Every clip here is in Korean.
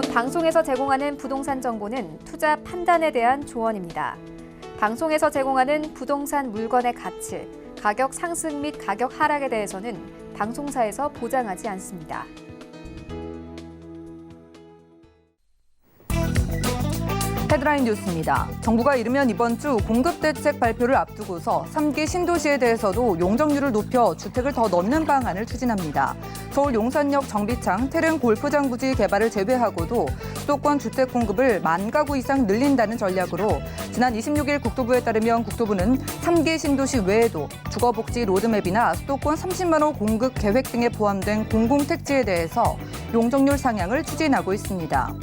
본 방송에서 제공하는 부동산 정보는 투자 판단에 대한 조언입니다. 방송에서 제공하는 부동산 물건의 가치, 가격 상승 및 가격 하락에 대해서는 방송사에서 보장하지 않습니다. 헤드라인 뉴스입니다. 정부가 이르면 이번 주 공급대책 발표를 앞두고서 3기 신도시에 대해서도 용적률을 높여 주택을 더 넣는 방안을 추진합니다. 서울 용산역 정비창 태릉 골프장 부지 개발을 제외하고도 수도권 주택 공급을 10,000가구 이상 늘린다는 전략으로 지난 26일 국토부에 따르면 국토부는 3기 신도시 외에도 주거복지 로드맵이나 수도권 30만 호 공급 계획 등에 포함된 공공택지에 대해서 용적률 상향을 추진하고 있습니다.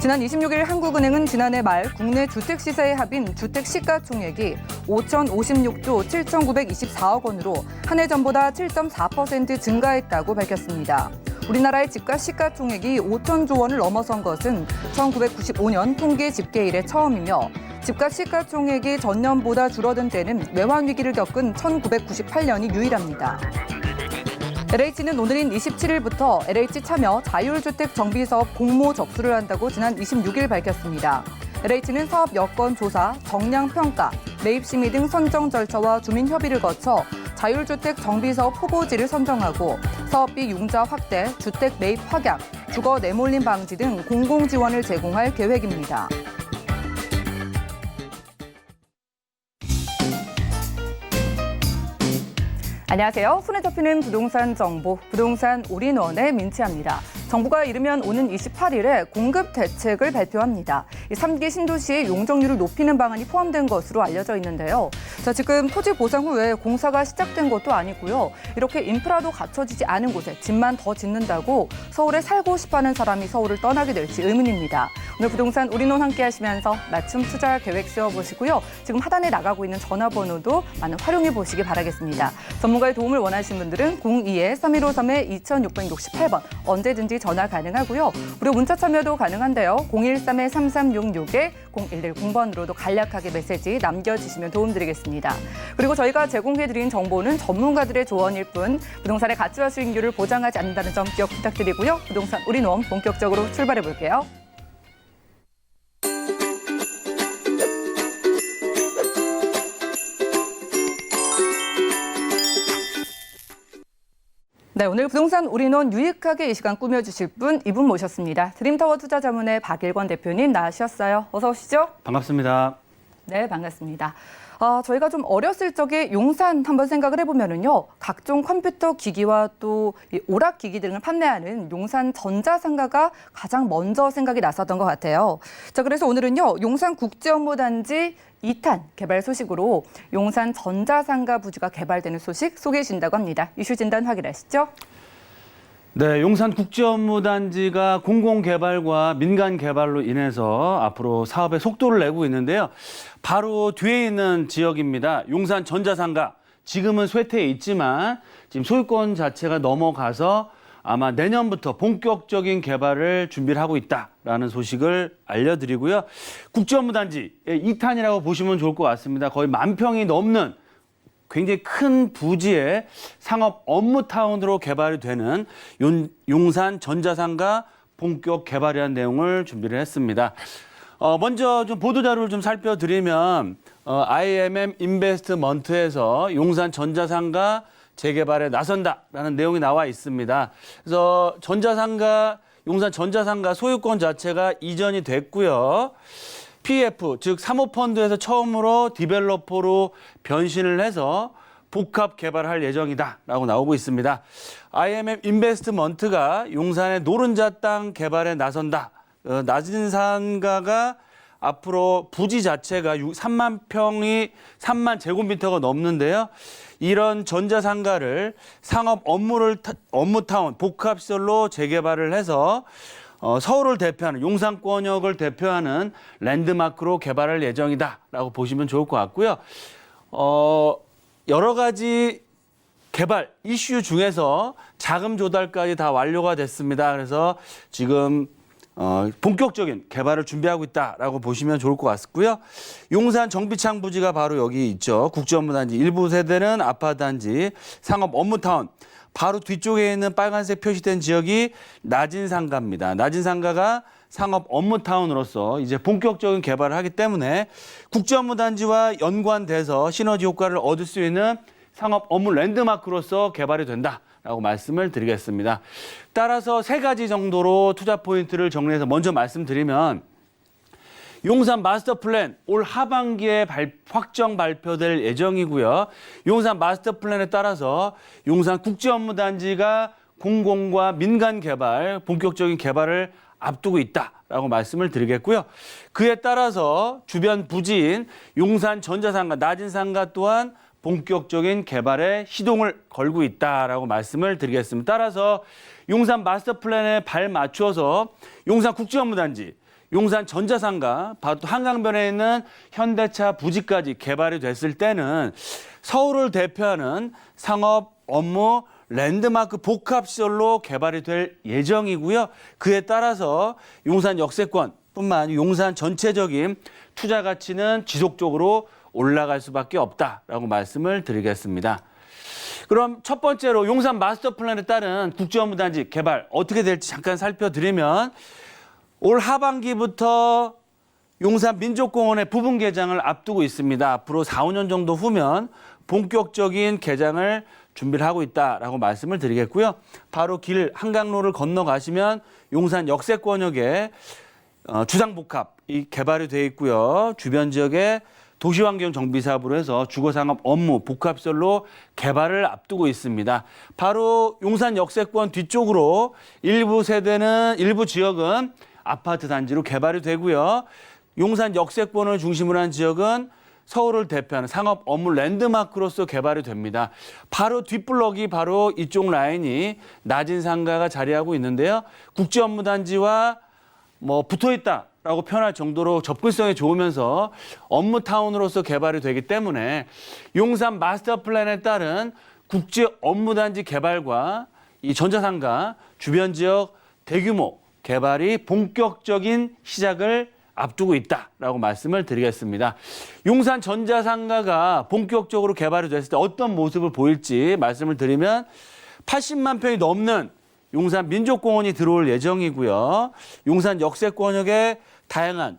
지난 26일 한국은행은 지난해 말 국내 주택시세의 합인 주택시가총액이 5,056조 7,924억 원으로 한 해 전보다 7.4% 증가했다고 밝혔습니다. 우리나라의 집가 시가총액이 5,000조 원을 넘어선 것은 1995년 통계 집계 이래 처음이며 집가 시가총액이 전년보다 줄어든 때는 외환위기를 겪은 1998년이 유일합니다. LH는 오늘인 27일부터 LH 참여 자율주택 정비사업 공모 접수를 한다고 지난 26일 밝혔습니다. LH는 사업 여건 조사, 정량 평가, 매입 심의 등 선정 절차와 주민 협의를 거쳐 자율주택 정비사업 후보지를 선정하고 사업비 융자 확대, 주택 매입 확약, 주거 내몰림 방지 등 공공 지원을 제공할 계획입니다. 안녕하세요. 손에 잡히는 부동산 정보, 부동산 올인원의 민치입니다. 정부가 이르면 오는 28일에 공급 대책을 발표합니다. 3기 신도시의 용적률을 높이는 방안이 포함된 것으로 알려져 있는데요. 자, 지금 토지 보상 후에 공사가 시작된 것도 아니고요. 이렇게 인프라도 갖춰지지 않은 곳에 집만 더 짓는다고 서울에 살고 싶어하는 사람이 서울을 떠나게 될지 의문입니다. 오늘 부동산 올인원 함께 하시면서 맞춤 투자 계획 세워보시고요. 지금 하단에 나가고 있는 전화번호도 많은 활용해 보시기 바라겠습니다. 전문가의 도움을 원하시는 분들은 02-3153-2668번 언제든지 전화 가능하고요. 무료 문자 참여도 가능한데요. 013-3366-0110번으로도 간략하게 메시지 남겨주시면 도움드리겠습니다. 그리고 저희가 제공해드린 정보는 전문가들의 조언일 뿐 부동산의 가치와 수익률을 보장하지 않는다는 점 기억 부탁드리고요. 부동산 올인원 본격적으로 출발해볼게요. 네, 오늘 부동산 올인원 유익하게 이 시간 꾸며주실 분, 이분 모셨습니다. 드림타워 투자자문의 박일권 대표님 나와주셨어요. 어서 오시죠. 반갑습니다. 네, 반갑습니다. 저희가 좀 어렸을 적에 용산 한번 생각을 해보면은요, 각종 컴퓨터 기기와 또 오락 기기 등을 판매하는 용산 전자상가가 가장 먼저 생각이 났었던 것 같아요. 자, 그래서 오늘은요, 용산 국제업무단지 2탄 개발 소식으로 용산 전자상가 부지가 개발되는 소식 소개해 주신다고 합니다. 이슈 진단 확인하시죠. 네, 용산 국제업무단지가 공공개발과 민간개발로 인해서 앞으로 사업에 속도를 내고 있는데요. 바로 뒤에 있는 지역입니다. 용산 전자상가. 지금은 쇠퇴에 있지만 지금 소유권 자체가 넘어가서 아마 내년부터 본격적인 개발을 준비를 하고 있다라는 소식을 알려드리고요. 국제업무단지 2탄이라고 보시면 좋을 것 같습니다. 거의 10,000평이 넘는 굉장히 큰 부지의 상업 업무타운으로 개발이 되는 용산 전자상가 본격 개발이라는 내용을 준비를 했습니다. 먼저 좀 보도자료를 좀 살펴드리면 IMM 인베스트먼트에서 용산 전자상가 재개발에 나선다라는 내용이 나와 있습니다. 그래서 용산 전자상가 소유권 자체가 이전이 됐고요. PF, 즉 사모펀드에서 처음으로 디벨로퍼로 변신을 해서 복합 개발할 예정이다라고 나오고 있습니다. IMM 인베스트먼트가 용산의 노른자 땅 개발에 나선다. 낮은 상가가 앞으로 부지 자체가 3만 제곱미터가 넘는데요. 이런 전자상가를 상업 업무타운 복합시설로 재개발을 해서 서울을 대표하는 용산권역을 대표하는 랜드마크로 개발할 예정이다라고 보시면 좋을 것 같고요. 여러 가지 개발 이슈 중에서 자금 조달까지 다 완료가 됐습니다. 그래서 지금 본격적인 개발을 준비하고 있다라고 보시면 좋을 것 같고요. 용산 정비창 부지가 바로 여기 있죠. 국제업무단지 일부 세대는 아파트단지, 상업 업무타운. 바로 뒤쪽에 있는 빨간색 표시된 지역이 나진상가입니다. 나진상가가 상업 업무타운으로서 이제 본격적인 개발을 하기 때문에 국제업무단지와 연관돼서 시너지 효과를 얻을 수 있는 상업 업무 랜드마크로서 개발이 된다라고 말씀을 드리겠습니다. 따라서 3가지 정도로 투자 포인트를 정리해서 먼저 말씀드리면 용산 마스터 플랜 올 하반기에 확정 발표될 예정이고요. 용산 마스터 플랜에 따라서 용산 국제업무단지가 공공과 민간 개발, 본격적인 개발을 앞두고 있다라고 말씀을 드리겠고요. 그에 따라서 주변 부지인 용산 전자상가, 나진상가 또한 본격적인 개발에 시동을 걸고 있다라고 말씀을 드리겠습니다. 따라서 용산 마스터 플랜에 발 맞춰서 용산 국제업무단지, 용산 전자상가, 바로 또 한강변에 있는 현대차 부지까지 개발이 됐을 때는 서울을 대표하는 상업 업무 랜드마크 복합시설로 개발이 될 예정이고요. 그에 따라서 용산 역세권뿐만 아니라 용산 전체적인 투자 가치는 지속적으로 올라갈 수밖에 없다라고 말씀을 드리겠습니다. 그럼 첫 번째로 용산 마스터 플랜에 따른 국제업무단지 개발 어떻게 될지 잠깐 살펴드리면 올 하반기부터 용산 민족공원의 부분 개장을 앞두고 있습니다. 앞으로 4, 5년 정도 후면 본격적인 개장을 준비를 하고 있다라고 말씀을 드리겠고요. 바로 길 한강로를 건너가시면 용산 역세권역에 주상복합이 개발이 되어 있고요. 주변 지역에 도시환경 정비 사업으로 해서 주거상업 업무 복합시설로 개발을 앞두고 있습니다. 바로 용산 역세권 뒤쪽으로 일부 지역은 아파트 단지로 개발이 되고요. 용산 역세권을 중심으로 한 지역은 서울을 대표하는 상업 업무 랜드마크로서 개발이 됩니다. 바로 뒷블럭이 바로 이쪽 라인이 나진상가가 자리하고 있는데요. 국제업무단지와 붙어 있다라고 표현할 정도로 접근성이 좋으면서 업무타운으로서 개발이 되기 때문에 용산 마스터 플랜에 따른 국제업무단지 개발과 이 전자상가 주변 지역 대규모 개발이 본격적인 시작을 앞두고 있다라고 말씀을 드리겠습니다. 용산 전자상가가 본격적으로 개발이 됐을 때 어떤 모습을 보일지 말씀을 드리면 80만 평이 넘는 용산 민족공원이 들어올 예정이고요. 용산 역세권역에 다양한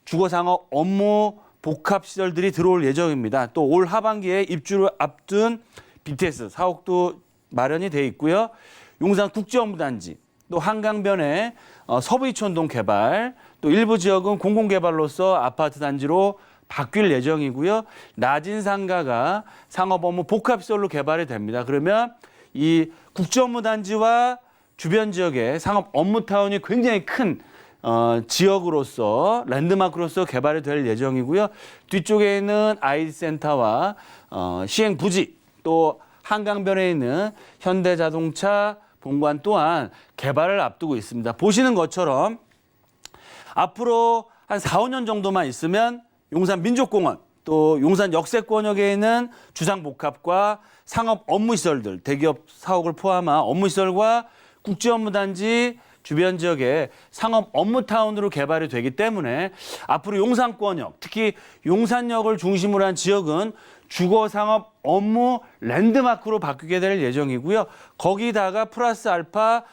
주거상업 업무 복합시설들이 들어올 예정입니다. 또 올 하반기에 입주를 앞둔 BTS 사옥도 마련이 돼 있고요. 용산 국제업무단지, 또 한강변에 서부이촌동 개발, 또 일부 지역은 공공개발로서 아파트 단지로 바뀔 예정이고요. 나진상가가 상업업무 복합시설로 개발이 됩니다. 그러면 이 국제업무단지와 주변 지역의 상업 업무타운이 굉장히 큰 지역으로서 랜드마크로서 개발이 될 예정이고요. 뒤쪽에 있는 ID센터와 시행부지, 또 한강변에 있는 현대자동차 본관 또한 개발을 앞두고 있습니다. 보시는 것처럼 앞으로 한 4, 5년 정도만 있으면 용산 민족공원, 또 용산 역세권역에 있는 주상복합과 상업 업무시설들, 대기업 사옥을 포함한 업무시설과 국제업무단지 주변 지역에 상업 업무타운으로 개발이 되기 때문에 앞으로 용산권역, 특히 용산역을 중심으로 한 지역은 주거상업 업무 랜드마크로 바뀌게 될 예정이고요. 거기다가 플러스 알파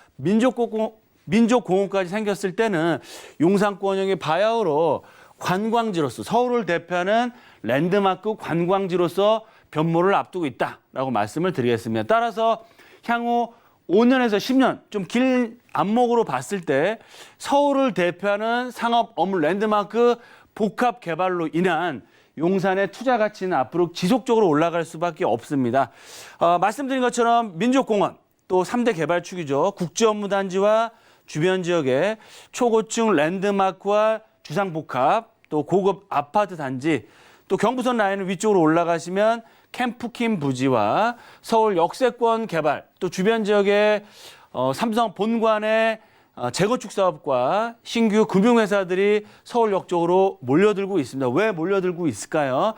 민족공원까지 생겼을 때는 용산권역의 바야흐로 관광지로서 서울을 대표하는 랜드마크 관광지로서 변모를 앞두고 있다라고 말씀을 드리겠습니다. 따라서 향후 5년에서 10년 좀 긴 안목으로 봤을 때 서울을 대표하는 상업 업무 랜드마크 복합 개발로 인한 용산의 투자 가치는 앞으로 지속적으로 올라갈 수밖에 없습니다. 말씀드린 것처럼 민족공원, 또 3대 개발축이죠. 국제업무단지와 주변 지역의 초고층 랜드마크와 주상복합, 또 고급 아파트 단지, 또 경부선 라인을 위쪽으로 올라가시면 캠프킴 부지와 서울 역세권 개발, 또 주변 지역의 삼성 본관의 재건축 사업과 신규 금융회사들이 서울역 쪽으로 몰려들고 있습니다. 왜 몰려들고 있을까요?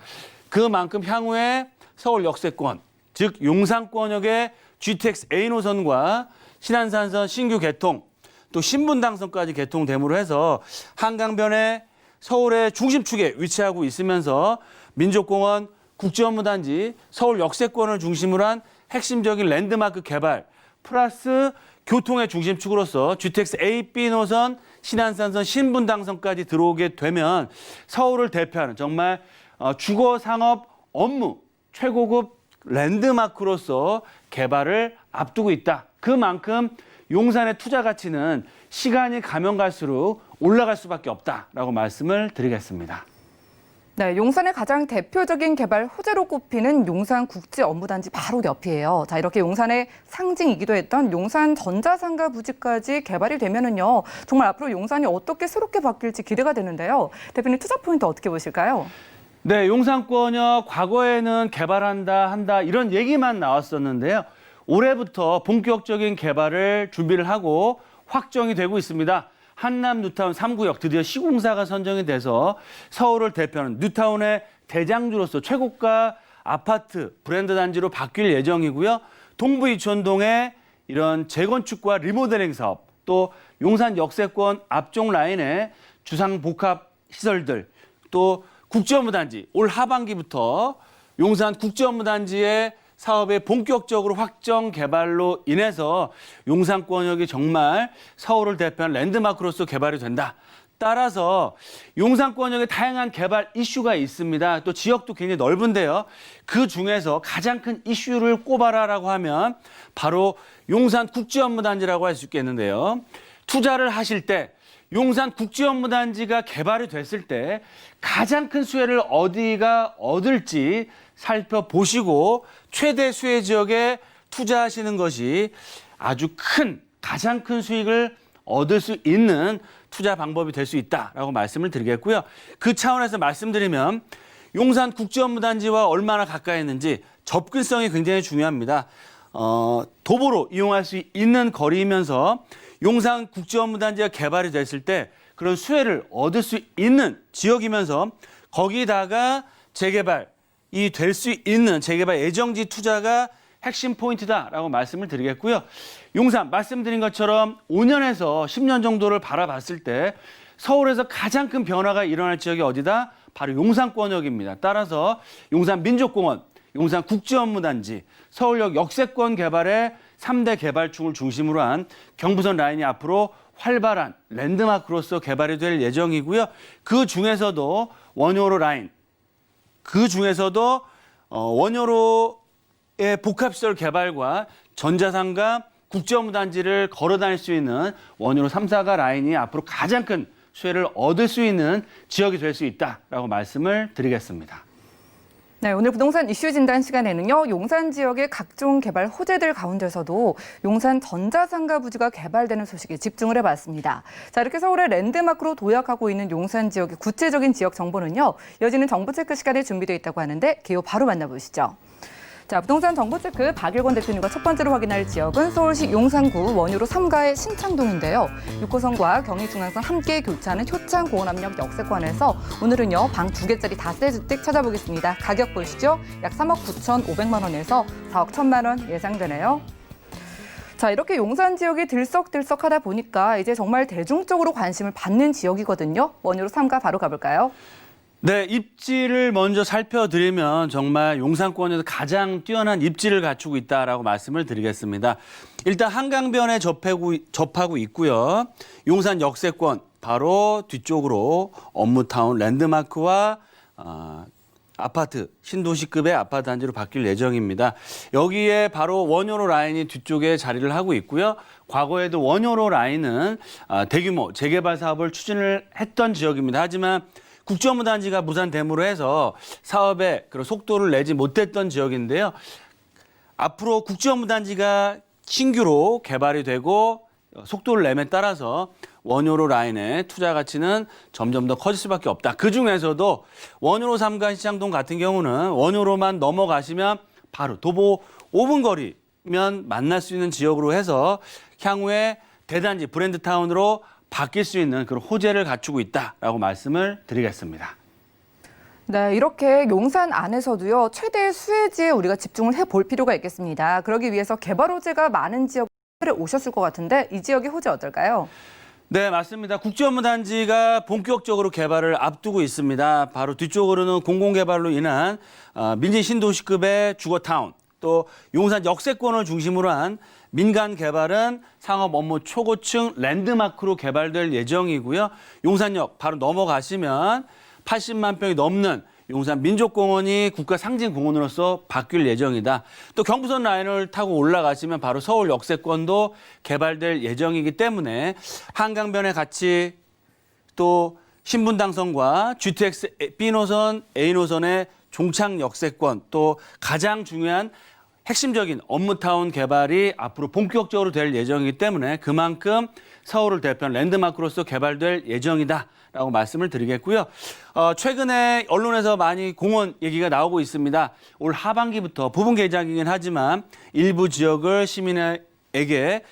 그만큼 향후에 서울 역세권, 즉 용산권역의 GTX A 노선과 신안산선 신규 개통, 또 신분당선까지 개통됨으로 해서 한강변에 서울의 중심축에 위치하고 있으면서 민족공원, 국제업무단지, 서울 역세권을 중심으로 한 핵심적인 랜드마크 개발 플러스 교통의 중심축으로서 GTX A, B 노선, 신안산선, 신분당선까지 들어오게 되면 서울을 대표하는 정말 주거 상업 업무 최고급 랜드마크로서 개발을 앞두고 있다. 그만큼 용산의 투자 가치는 시간이 가면 갈수록 올라갈 수밖에 없다라고 말씀을 드리겠습니다. 네, 용산의 가장 대표적인 개발 호재로 꼽히는 용산국제업무단지 바로 옆이에요. 자, 이렇게 용산의 상징이기도 했던 용산 전자상가 부지까지 개발이 되면은요, 정말 앞으로 용산이 어떻게 새롭게 바뀔지 기대가 되는데요. 대표님 투자 포인트 어떻게 보실까요? 네, 용산권역 과거에는 한다 이런 얘기만 나왔었는데요. 올해부터 본격적인 개발을 준비를 하고 확정이 되고 있습니다. 한남 뉴타운 3구역 드디어 시공사가 선정이 돼서 서울을 대표하는 뉴타운의 대장주로서 최고가 아파트 브랜드 단지로 바뀔 예정이고요. 동부 이촌동의 이런 재건축과 리모델링 사업, 또 용산 역세권 앞쪽 라인의 주상 복합 시설들, 또 국제업무단지 올 하반기부터 용산 국제업무단지의 사업의 본격적으로 확정 개발로 인해서 용산권역이 정말 서울을 대표하는 랜드마크로서 개발이 된다. 따라서 용산권역에 다양한 개발 이슈가 있습니다. 또 지역도 굉장히 넓은데요. 그 중에서 가장 큰 이슈를 꼽아라라고 하면 바로 용산 국제업무단지라고 할 수 있겠는데요. 투자를 하실 때 용산 국제업무단지가 개발이 됐을 때 가장 큰 수혜를 어디가 얻을지 살펴보시고 최대 수혜 지역에 투자하시는 것이 아주 가장 큰 수익을 얻을 수 있는 투자 방법이 될 수 있다라고 말씀을 드리겠고요. 그 차원에서 말씀드리면 용산 국제업무단지와 얼마나 가까이 있는지 접근성이 굉장히 중요합니다. 도보로 이용할 수 있는 거리이면서 용산 국제업무단지가 개발이 됐을 때 그런 수혜를 얻을 수 있는 지역이면서 거기다가 재개발이 될 수 있는 재개발 예정지 투자가 핵심 포인트다라고 말씀을 드리겠고요. 용산 말씀드린 것처럼 5년에서 10년 정도를 바라봤을 때 서울에서 가장 큰 변화가 일어날 지역이 어디다? 바로 용산권역입니다. 따라서 용산 민족공원, 용산 국제업무단지, 서울역 역세권 개발의 3대 개발축을 중심으로 한 경부선 라인이 앞으로 활발한 랜드마크로서 개발이 될 예정이고요. 그 중에서도 원효로 라인, 그 중에서도 원효로의 복합시설 개발과 전자상가 국제업무단지를 걸어 다닐 수 있는 원효로 3, 4가 라인이 앞으로 가장 큰 수혜를 얻을 수 있는 지역이 될 수 있다라고 말씀을 드리겠습니다. 네, 오늘 부동산 이슈 진단 시간에는요, 용산 지역의 각종 개발 호재들 가운데서도 용산 전자상가 부지가 개발되는 소식에 집중을 해봤습니다. 자, 이렇게 서울의 랜드마크로 도약하고 있는 용산 지역의 구체적인 지역 정보는요, 이어지는 정보체크 시간에 준비되어 있다고 하는데 기호 바로 만나보시죠. 자, 부동산 정보체크 박일권 대표님과 첫 번째로 확인할 지역은 서울시 용산구 원효로 3가의 신창동인데요. 6호선과 경의중앙선 함께 교차하는 효창공원암역 역세권에서 오늘은요, 방 2개짜리 다세주택 찾아보겠습니다. 가격 보시죠. 약 3억 9,500만 원에서 4억 1,000만 원 예상되네요. 자, 이렇게 용산 지역이 들썩들썩하다 보니까 이제 정말 대중적으로 관심을 받는 지역이거든요. 원효로 3가 바로 가볼까요? 네, 입지를 먼저 살펴드리면 정말 용산권에서 가장 뛰어난 입지를 갖추고 있다라고 말씀을 드리겠습니다. 일단 한강변에 접하고 있고요. 용산 역세권 바로 뒤쪽으로 업무타운 랜드마크와 아파트, 신도시급의 아파트 단지로 바뀔 예정입니다. 여기에 바로 원효로 라인이 뒤쪽에 자리를 하고 있고요. 과거에도 원효로 라인은 대규모 재개발 사업을 추진을 했던 지역입니다. 하지만 국제업무단지가 무산됨으로 해서 사업에 그런 속도를 내지 못했던 지역인데요. 앞으로 국제업무단지가 신규로 개발이 되고 속도를 내에 따라서 원효로 라인의 투자 가치는 점점 더 커질 수밖에 없다. 그중에서도 원효로 3가 시장동 같은 경우는 원효로만 넘어가시면 바로 도보 5분 거리면 만날 수 있는 지역으로 해서 향후에 대단지 브랜드타운으로 바뀔 수 있는 그런 호재를 갖추고 있다라고 말씀을 드리겠습니다. 네, 이렇게 용산 안에서도요, 최대 수혜지에 우리가 집중을 해볼 필요가 있겠습니다. 그러기 위해서 개발 호재가 많은 지역에 오셨을 것 같은데 이 지역의 호재 어떨까요? 네, 맞습니다. 국제업무단지가 본격적으로 개발을 앞두고 있습니다. 바로 뒤쪽으로는 공공개발로 인한 민지 신도시급의 주거타운, 또 용산 역세권을 중심으로 한 민간 개발은 상업 업무 초고층 랜드마크로 개발될 예정이고요. 용산역 바로 넘어가시면 80만 평이 넘는 용산 민족공원이 국가 상징공원으로서 바뀔 예정이다. 또 경부선 라인을 타고 올라가시면 바로 서울 역세권도 개발될 예정이기 때문에 한강변의 가치 또 신분당선과 GTX B노선, A노선의 종착 역세권 또 가장 중요한 핵심적인 업무타운 개발이 앞으로 본격적으로 될 예정이기 때문에 그만큼 서울을 대표한 랜드마크로서 개발될 예정이다라고 말씀을 드리겠고요. 최근에 언론에서 많이 공원 얘기가 나오고 있습니다. 올 하반기부터 부분 개장이긴 하지만 일부 지역을 시민에게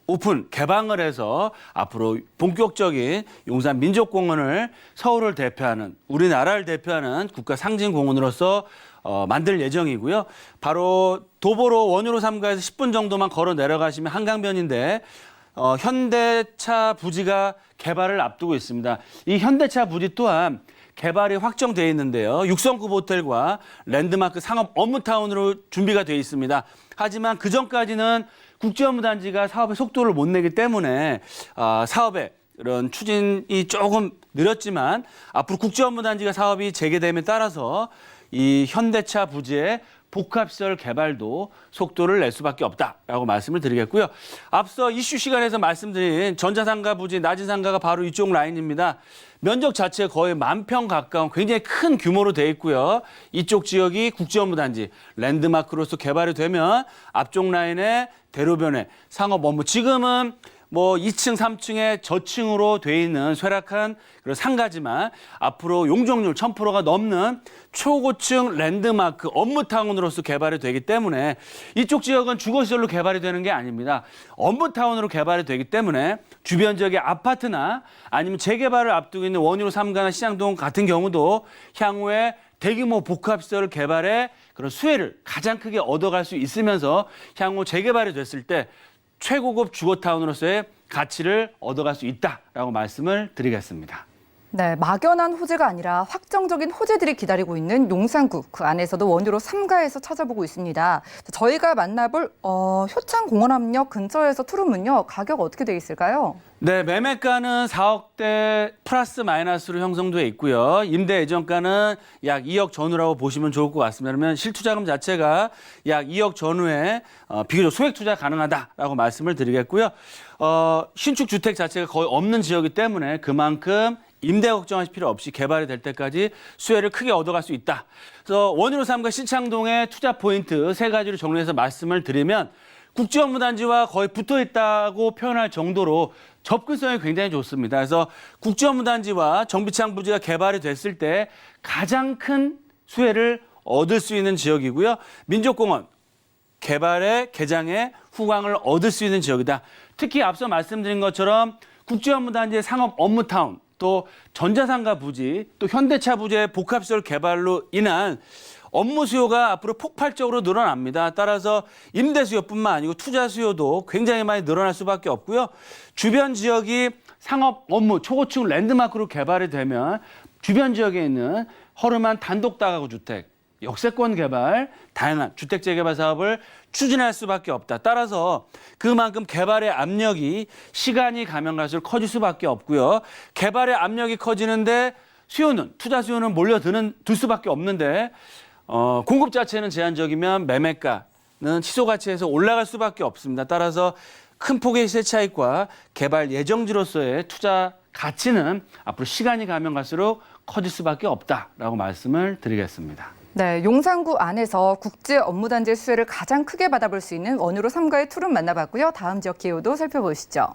오픈 개방을 해서 앞으로 본격적인 용산 민족공원을 서울을 대표하는 우리나라를 대표하는 국가 상징공원으로서 만들 예정이고요. 바로 도보로 원효로 3가에서 10분 정도만 걸어 내려가시면 한강변인데 현대차 부지가 개발을 앞두고 있습니다. 이 현대차 부지 또한 개발이 확정되어 있는데요. 6성급 호텔과 랜드마크 상업 업무타운으로 준비가 되어 있습니다. 하지만 그전까지는 국제업무단지가 사업의 속도를 못 내기 때문에 사업의 이런 추진이 조금 느렸지만 앞으로 국제업무단지가 사업이 재개됨에 따라서 이 현대차 부지의 복합시설 개발도 속도를 낼 수밖에 없다라고 말씀을 드리겠고요. 앞서 이슈 시간에서 말씀드린 전자상가 부지, 낮은상가가 바로 이쪽 라인입니다. 면적 자체 거의 10,000평 가까운 굉장히 큰 규모로 돼 있고요. 이쪽 지역이 국제업무단지 랜드마크로서 개발이 되면 앞쪽 라인에 대로변에 상업 업무 지금은 뭐 2층, 3층에 저층으로 돼 있는 쇠락한 그런 상가지만 앞으로 용적률 1000%가 넘는 초고층 랜드마크 업무타운으로서 개발이 되기 때문에 이쪽 지역은 주거시설로 개발이 되는 게 아닙니다. 업무타운으로 개발이 되기 때문에 주변 지역의 아파트나 아니면 재개발을 앞두고 있는 원효로 3가나 시장동 같은 경우도 향후에 대규모 복합시설 개발에 그런 수혜를 가장 크게 얻어갈 수 있으면서 향후 재개발이 됐을 때 최고급 주거타운으로서의 가치를 얻어갈 수 있다라고 말씀을 드리겠습니다. 네, 막연한 호재가 아니라 확정적인 호재들이 기다리고 있는 용산구, 그 안에서도 원효로 3가에서 찾아보고 있습니다. 저희가 만나볼 효창공원암역 근처에서 투룸은요, 가격 어떻게 돼 있을까요? 네, 매매가는 4억대 플러스 마이너스로 형성돼 있고요. 임대 예정가는 약 2억 전후라고 보시면 좋을 것 같습니다. 그러면 실투자금 자체가 약 2억 전후에 비교적 소액 투자 가능하다라고 말씀을 드리겠고요. 신축 주택 자체가 거의 없는 지역이기 때문에 그만큼 임대 걱정하실 필요 없이 개발이 될 때까지 수혜를 크게 얻어갈 수 있다. 그래서 원효로 3가 신창동의 투자 포인트 3가지로 정리해서 말씀을 드리면 국제업무단지와 거의 붙어 있다고 표현할 정도로 접근성이 굉장히 좋습니다. 그래서 국제업무단지와 정비창 부지가 개발이 됐을 때 가장 큰 수혜를 얻을 수 있는 지역이고요. 민족공원 개발의 개장에 후광을 얻을 수 있는 지역이다. 특히 앞서 말씀드린 것처럼 국제업무단지의 상업 업무타운 또 전자상가 부지 또 현대차 부지의 복합시설 개발로 인한 업무 수요가 앞으로 폭발적으로 늘어납니다. 따라서 임대 수요뿐만 아니고 투자 수요도 굉장히 많이 늘어날 수밖에 없고요. 주변 지역이 상업 업무 초고층 랜드마크로 개발이 되면 주변 지역에 있는 허름한 단독 다가구 주택, 역세권 개발, 다양한 주택 재개발 사업을 추진할 수밖에 없다. 따라서 그만큼 개발의 압력이 시간이 가면 갈수록 커질 수밖에 없고요. 개발의 압력이 커지는데 수요는 투자 수요는 몰려들 수밖에 없는데 공급 자체는 제한적이면 매매가는 시소 가치에서 올라갈 수밖에 없습니다. 따라서 큰 폭의 시세 차익과 개발 예정지로서의 투자 가치는 앞으로 시간이 가면 갈수록 커질 수밖에 없다라고 말씀을 드리겠습니다. 네, 용산구 안에서 국제 업무단지의 수혜를 가장 크게 받아볼 수 있는 원효로 3가의 투룸 만나봤고요. 다음 지역 기후도 살펴보시죠.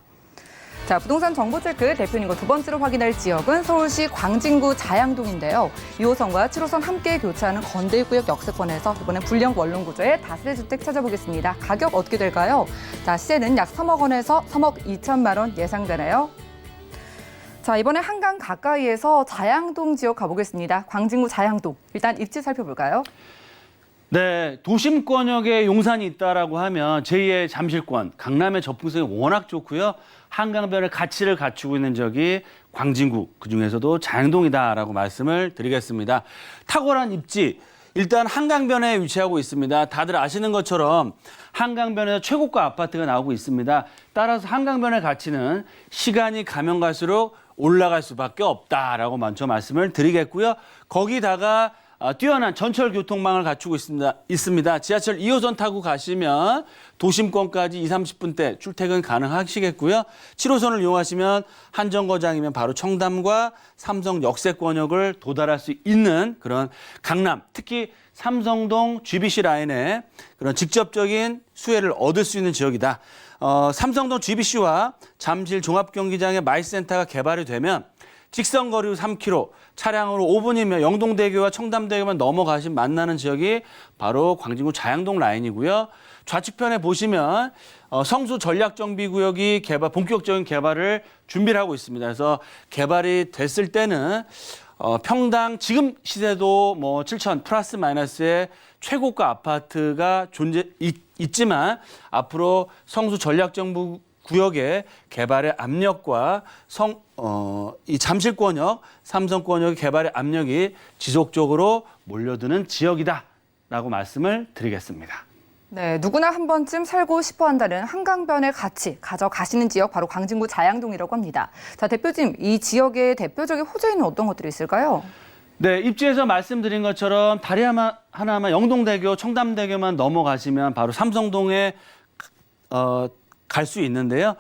자, 부동산 정보체크 대표님과 두 번째로 확인할 지역은 서울시 광진구 자양동인데요. 2호선과 7호선 함께 교차하는 건대구역 역세권에서 이번엔 불량 원룸 구조의 다세대 주택 찾아보겠습니다. 가격 어떻게 될까요? 자, 시세는 약 3억 원에서 3억 2천만 원 예상되네요. 자, 이번에 한강 가까이에서 자양동 지역 가보겠습니다. 광진구 자양동. 일단 입지 살펴볼까요? 네, 도심권역에 용산이 있다라고 하면 제2의 잠실권, 강남의 접근성이 워낙 좋고요. 한강변의 가치를 갖추고 있는 지역이 광진구, 그중에서도 자양동이다라고 말씀을 드리겠습니다. 탁월한 입지, 일단 한강변에 위치하고 있습니다. 다들 아시는 것처럼 한강변에서 최고가 아파트가 나오고 있습니다. 따라서 한강변의 가치는 시간이 가면 갈수록 올라갈 수밖에 없다라고 먼저 말씀을 드리겠고요. 거기다가 뛰어난 전철 교통망을 갖추고 있습니다. 지하철 2호선 타고 가시면 도심권까지 20-30분대 출퇴근 가능하시겠고요. 7호선을 이용하시면 한정거장이면 바로 청담과 삼성 역세권역을 도달할 수 있는 그런 강남, 특히 삼성동 GBC 라인의 그런 직접적인 수혜를 얻을 수 있는 지역이다. 삼성동 GBC와 잠실 종합경기장의 마이센터가 개발이 되면 직선 거리 3km, 차량으로 5분이면 영동대교와 청담대교만 넘어가시면 만나는 지역이 바로 광진구 자양동 라인이고요. 좌측편에 보시면 성수 전략정비구역이 본격적인 개발을 준비를 하고 있습니다. 그래서 개발이 됐을 때는 평당 지금 시세도 뭐 7천 플러스 마이너스의 최고가 아파트가 있지만 앞으로 성수 전략정비구역의 개발의 압력과 이 잠실권역, 삼성권역의 개발의 압력이 지속적으로 몰려드는 지역이다라고 말씀을 드리겠습니다. 네, 누구나 한 번쯤 살고 싶어 한다는 한강변의 가치 가져가시는 지역 바로 광진구 자양동이라고 합니다. 자, 대표님, 이 지역의 대표적인 호재에는 어떤 것들이 있을까요? 네, 입지에서 말씀드린 것처럼 다리 하나만 영동대교, 청담대교만 넘어가시면 바로 삼성동에 갈 수 있는데요.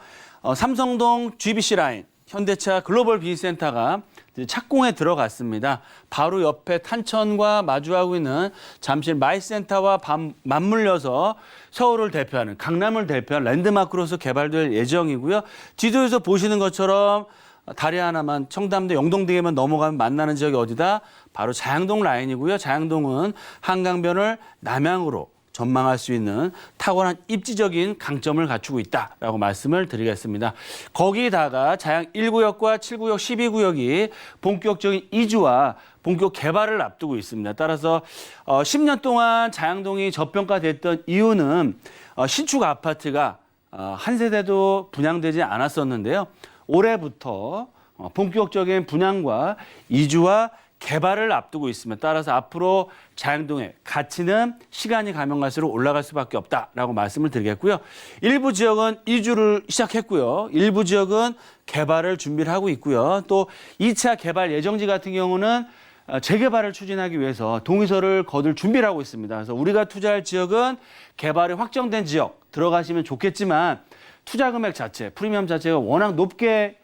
삼성동 GBC 라인, 현대차 글로벌 비즈센터가 착공에 들어갔습니다. 바로 옆에 탄천과 마주하고 있는 잠실 마이센터와 맞물려서 서울을 대표하는, 강남을 대표하는 랜드마크로서 개발될 예정이고요. 지도에서 보시는 것처럼 다리 하나만 청담대 영동대교만 넘어가면 만나는 지역이 어디다? 바로 자양동 라인이고요. 자양동은 한강변을 남향으로 전망할 수 있는 탁월한 입지적인 강점을 갖추고 있다라고 말씀을 드리겠습니다. 거기다가 자양 1구역과 7구역, 12구역이 본격적인 이주와 본격 개발을 앞두고 있습니다. 따라서 10년 동안 자양동이 저평가됐던 이유는 신축 아파트가 한 세대도 분양되지 않았었는데요. 올해부터 본격적인 분양과 이주와 개발을 앞두고 있습니다. 따라서 앞으로 자양동의 가치는 시간이 가면 갈수록 올라갈 수밖에 없다라고 말씀을 드리겠고요. 일부 지역은 이주를 시작했고요. 일부 지역은 개발을 준비를 하고 있고요. 또 2차 개발 예정지 같은 경우는 재개발을 추진하기 위해서 동의서를 거둘 준비를 하고 있습니다. 그래서 우리가 투자할 지역은 개발이 확정된 지역 들어가시면 좋겠지만 투자 금액 자체, 프리미엄 자체가 워낙 높게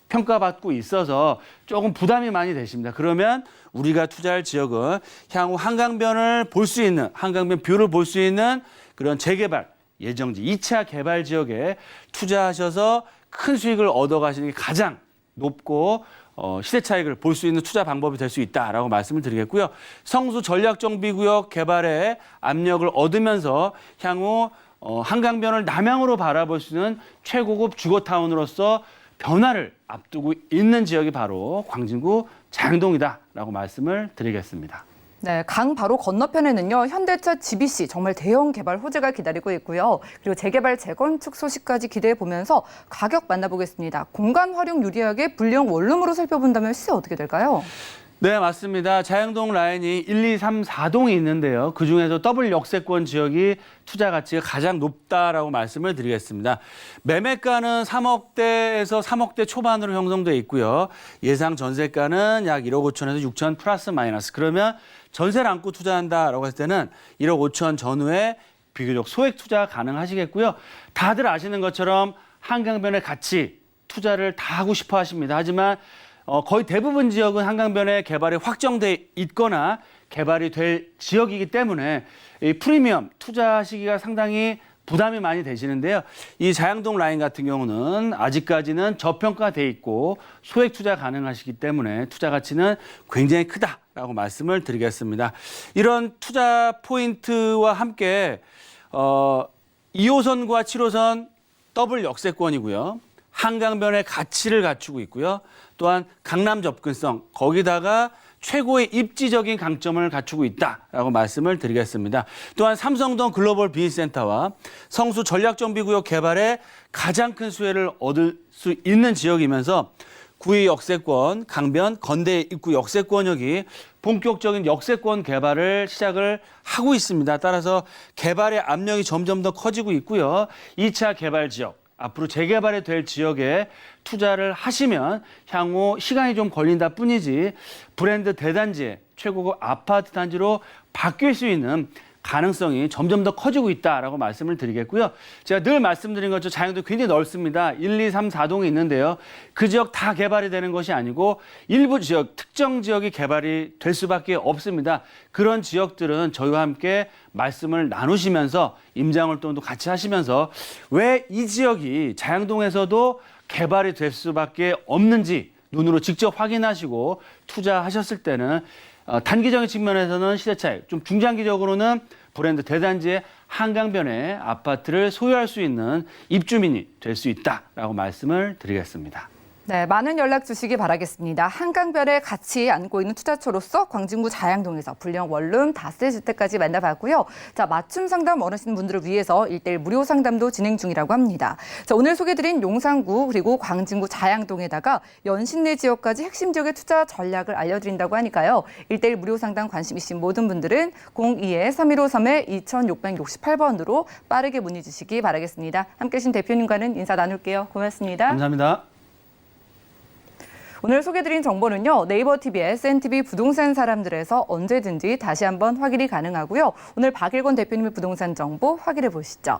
평가받고 있어서 조금 부담이 많이 되십니다. 그러면 우리가 투자할 지역은 향후 한강변을 볼 수 있는, 한강변 뷰를 볼 수 있는 그런 재개발 예정지, 2차 개발 지역에 투자하셔서 큰 수익을 얻어가시는 게 가장 높고 시대 차익을 볼 수 있는 투자 방법이 될 수 있다라고 말씀을 드리겠고요. 성수 전략정비구역 개발에 압력을 얻으면서 향후 한강변을 남향으로 바라볼 수 있는 최고급 주거타운으로서 변화를 앞두고 있는 지역이 바로 광진구 자양동이다라고 말씀을 드리겠습니다. 네, 강 바로 건너편에는요, 현대차 GBC 정말 대형 개발 호재가 기다리고 있고요. 그리고 재개발, 재건축 소식까지 기대해 보면서 가격 만나보겠습니다. 공간 활용 유리하게 분리형 원룸으로 살펴본다면 시세 어떻게 될까요? 네, 맞습니다. 자양동 라인이 1, 2, 3, 4동이 있는데요. 그중에서 더블 역세권 지역이 투자 가치가 가장 높다라고 말씀을 드리겠습니다. 매매가는 3억대에서 3억대 초반으로 형성돼 있고요. 예상 전세가는 약 1억 5천에서 6천 플러스 마이너스. 그러면 전세를 안고 투자한다라고 했을 때는 1억 5천 전후에 비교적 소액 투자 가능하시겠고요. 다들 아시는 것처럼 한강변의 가치 투자를 다 하고 싶어 하십니다. 하지만 거의 대부분 지역은 한강변에 개발이 확정돼 있거나 개발이 될 지역이기 때문에 이 프리미엄 투자 시기가 상당히 부담이 많이 되시는데요. 이 자양동 라인 같은 경우는 아직까지는 저평가돼 있고 소액 투자 가능하시기 때문에 투자 가치는 굉장히 크다라고 말씀을 드리겠습니다. 이런 투자 포인트와 함께 2호선과 7호선 더블 역세권이고요. 한강변의 가치를 갖추고 있고요. 또한 강남 접근성, 거기다가 최고의 입지적인 강점을 갖추고 있다라고 말씀을 드리겠습니다. 또한 삼성동 글로벌 비즈센터와 성수 전략정비구역 개발에 가장 큰 수혜를 얻을 수 있는 지역이면서 구의 역세권, 강변, 건대 입구 역세권역이 본격적인 역세권 개발을 시작을 하고 있습니다. 따라서 개발의 압력이 점점 더 커지고 있고요. 2차 개발 지역, 앞으로 재개발이 될 지역에 투자를 하시면 향후 시간이 좀 걸린다 뿐이지 브랜드 대단지의 최고급 아파트 단지로 바뀔 수 있는 가능성이 점점 더 커지고 있다라고 말씀을 드리겠고요. 제가 늘 말씀드린 것처럼 자양동이 굉장히 넓습니다. 1, 2, 3, 4동이 있는데요. 그 지역 다 개발이 되는 것이 아니고 일부 지역, 특정 지역이 개발이 될 수밖에 없습니다. 그런 지역들은 저희와 함께 말씀을 나누시면서 임장활동도 같이 하시면서 왜 이 지역이 자양동에서도 개발이 될 수밖에 없는지 눈으로 직접 확인하시고 투자하셨을 때는 단기적인 측면에서는 시대 차익, 좀 중장기적으로는 브랜드 대단지의 한강변에 아파트를 소유할 수 있는 입주민이 될 수 있다라고 말씀을 드리겠습니다. 네, 많은 연락 주시기 바라겠습니다. 한강변에 같이 안고 있는 투자처로서 광진구 자양동에서 불량 원룸 다세주택까지 만나봤고요. 자, 맞춤 상담 원하시는 분들을 위해서 1:1 무료 상담도 진행 중이라고 합니다. 자, 오늘 소개드린 용산구 그리고 광진구 자양동에다가 연신내 지역까지 핵심 지역의 투자 전략을 알려드린다고 하니까요. 1:1 무료 상담 관심 있으신 모든 분들은 02-3153-2668번으로 빠르게 문의 주시기 바라겠습니다. 함께 하신 대표님과는 인사 나눌게요. 고맙습니다. 감사합니다. 오늘 소개드린 정보는요. 네이버 TV, SNTV 부동산 사람들에서 언제든지 다시 한번 확인이 가능하고요. 오늘 박일권 대표님의 부동산 정보 확인해 보시죠.